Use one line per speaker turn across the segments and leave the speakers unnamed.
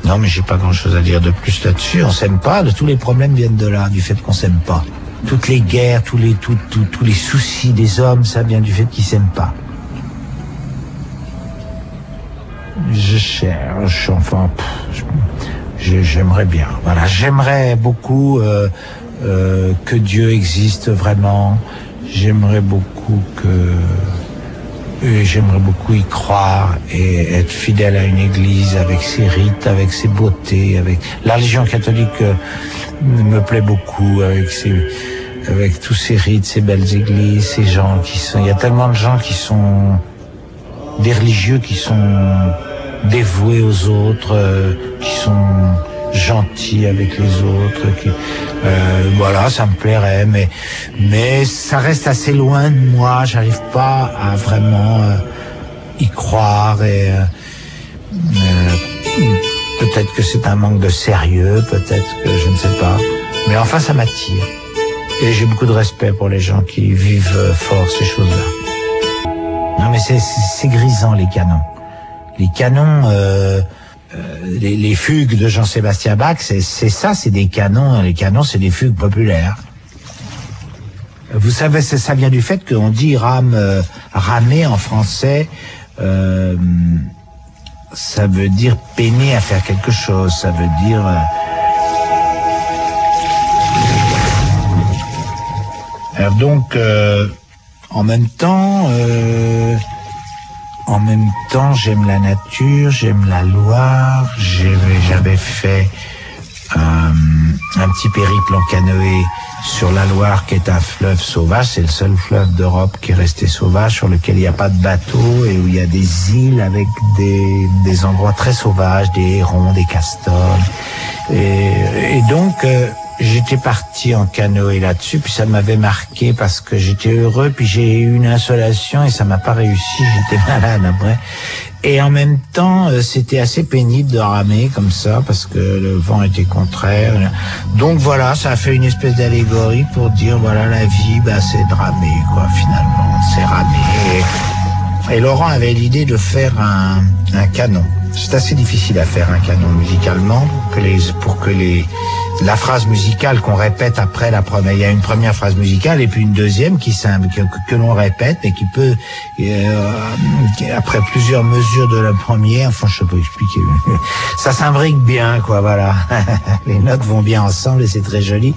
Non, mais j'ai pas grand-chose à dire de plus là-dessus. On s'aime pas. Tous les problèmes viennent de là, du fait qu'on s'aime pas. Toutes les guerres, tous les soucis des hommes, ça vient du fait qu'ils s'aiment pas. Je cherche, enfin, j'aimerais bien. Voilà, j'aimerais beaucoup que Dieu existe vraiment. J'aimerais beaucoup y croire et être fidèle à une église avec ses rites, avec ses beautés, avec la religion catholique me plaît beaucoup avec tous ces rites, ces belles églises, ces gens il y a tellement de gens qui sont des religieux qui sont dévoués aux autres, qui sont gentils avec les autres, voilà, ça me plairait, mais ça reste assez loin de moi. J'arrive pas à vraiment y croire et peut-être que c'est un manque de sérieux, peut-être que je ne sais pas, mais enfin ça m'attire et j'ai beaucoup de respect pour les gens qui vivent fort ces choses-là. Non, mais c'est grisant, les canons. Les canons, les fugues de Jean-Sébastien Bach, c'est ça, c'est des canons. Les canons, c'est des fugues populaires. Vous savez, ça vient du fait qu'on dit ramer en français, ça veut dire peiner à faire quelque chose. Ça veut dire alors donc en même temps, j'aime la nature, j'aime la Loire. J'avais fait un petit périple en canoë sur la Loire, qui est un fleuve sauvage. C'est le seul fleuve d'Europe qui est resté sauvage, sur lequel il n'y a pas de bateau et où il y a des îles avec des endroits très sauvages, des hérons, des castors. Et donc j'étais parti en canoë là-dessus, puis ça m'avait marqué parce que j'étais heureux, puis j'ai eu une insolation et ça m'a pas réussi, j'étais malade après. Et en même temps, c'était assez pénible de ramer comme ça parce que le vent était contraire. Donc voilà, ça a fait une espèce d'allégorie pour dire voilà, la vie, c'est de ramer, quoi, finalement, c'est ramer. Et Laurent avait l'idée de faire un canon. C'est assez difficile à faire un canon musicalement pour que la phrase musicale qu'on répète après la première, il y a une première phrase musicale et puis une deuxième que l'on répète et qui peut après plusieurs mesures de la première, enfin je sais pas expliquer, ça s'imbrique bien, quoi, voilà. Les notes vont bien ensemble et c'est très joli.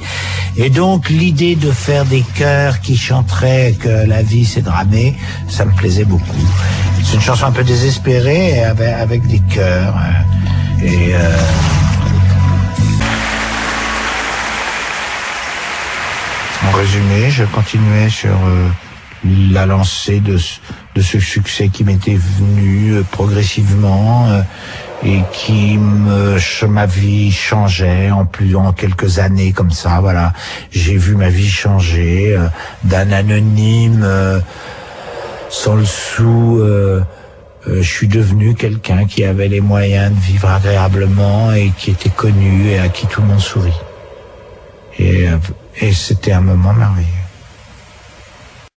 Et donc l'idée de faire des chœurs qui chanteraient que la vie c'est de ramer, ça me plaisait beaucoup. C'est une chanson un peu désespérée avec des chœurs et en résumé, je continuais sur la lancée de ce succès qui m'était venu progressivement et ma vie changeait en quelques années comme ça. Voilà, j'ai vu ma vie changer d'un anonyme sans le sou. Je suis devenu quelqu'un qui avait les moyens de vivre agréablement et qui était connu et à qui tout le monde sourit. Et c'était un moment merveilleux.